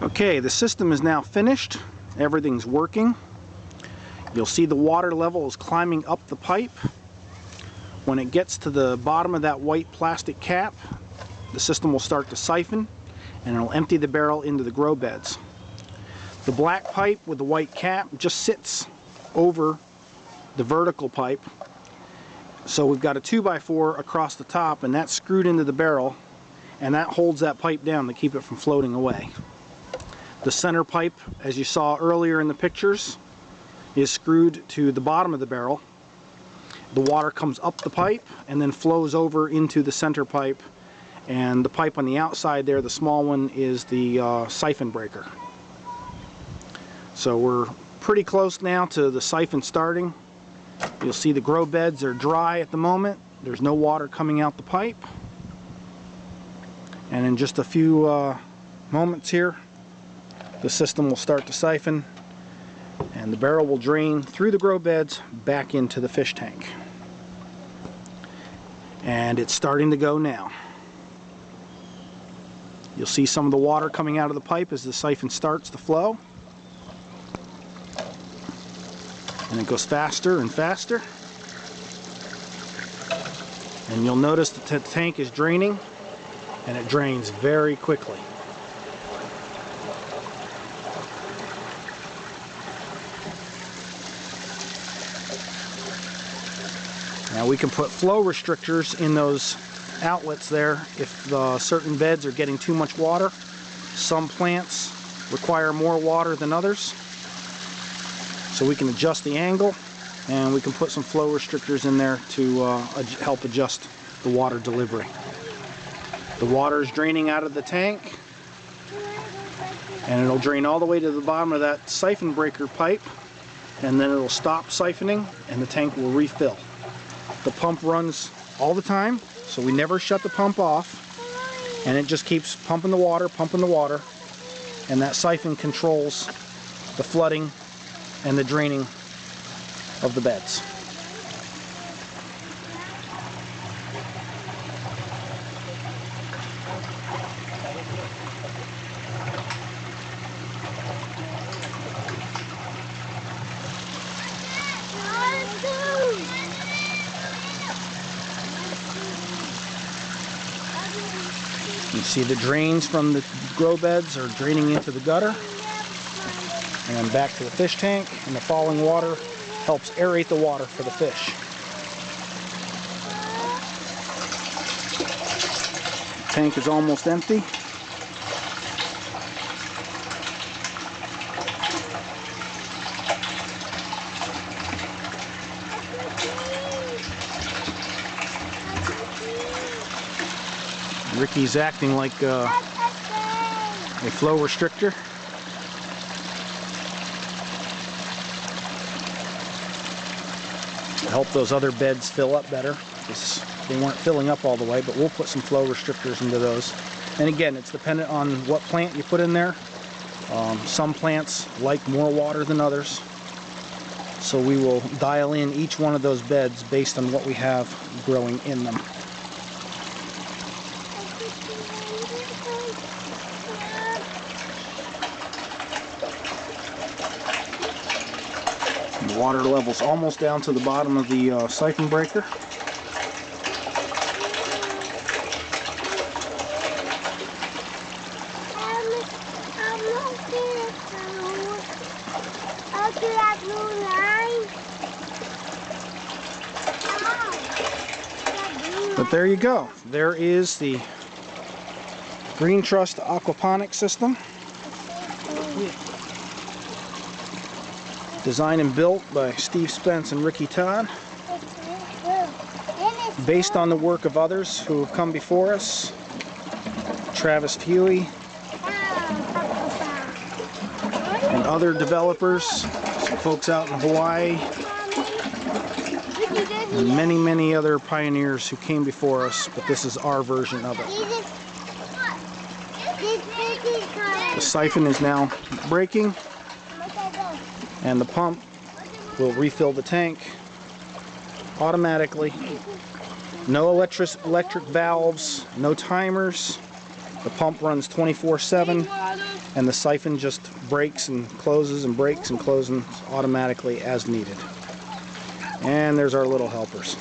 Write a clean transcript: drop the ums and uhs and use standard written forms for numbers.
Okay, the system is now finished. Everything's working. You'll see the water level is climbing up the pipe. When it gets to the bottom of that white plastic cap, the system will start to siphon and it'll empty the barrel into the grow beds. The black pipe with the white cap just sits over the vertical pipe. So we've got a 2x4 across the top, and that's screwed into the barrel, and that holds that pipe down to keep it from floating away. The center pipe, as you saw earlier in the pictures, is screwed to the bottom of the barrel. The water comes up the pipe and then flows over into the center pipe, and the pipe on the outside there, the small one, is the siphon breaker. So we're pretty close now to the siphon starting. You'll see the grow beds are dry at the moment. There's no water coming out the pipe. And in just a few moments here, the system will start to siphon and the barrel will drain through the grow beds back into the fish tank. And it's starting to go now. You'll see some of the water coming out of the pipe as the siphon starts to flow. And it goes faster and faster. And you'll notice that the tank is draining, and it drains very quickly. Now we can put flow restrictors in those outlets there if certain beds are getting too much water. Some plants require more water than others. So we can adjust the angle, and we can put some flow restrictors in there to help adjust the water delivery. The water is draining out of the tank, and it'll drain all the way to the bottom of that siphon breaker pipe, and then it'll stop siphoning and the tank will refill. The pump runs all the time, so we never shut the pump off, and it just keeps pumping the water, and that siphon controls the flooding and the draining of the beds. You see the drains from the grow beds are draining into the gutter and then back to the fish tank, and the falling water helps aerate the water for the fish. The tank is almost empty. Ricky's acting like a flow restrictor. To help those other beds fill up better, because they weren't filling up all the way, but we'll put some flow restrictors into those. And again, it's dependent on what plant you put in there. Some plants like more water than others, so we will dial in each one of those beds based on what we have growing in them. The water level's almost down to the bottom of the siphon breaker. But there you go. There is the Green Trust aquaponics system. Designed and built by Steve Spence and Ricky Todd. Based on the work of others who have come before us. Travis Huey and other developers, some folks out in Hawaii, and many, many other pioneers who came before us, but this is our version of it. The siphon is now breaking, and the pump will refill the tank automatically. No electric valves, no timers, The pump runs 24/7, and the siphon just breaks and closes and breaks and closes automatically as needed. And there's our little helpers.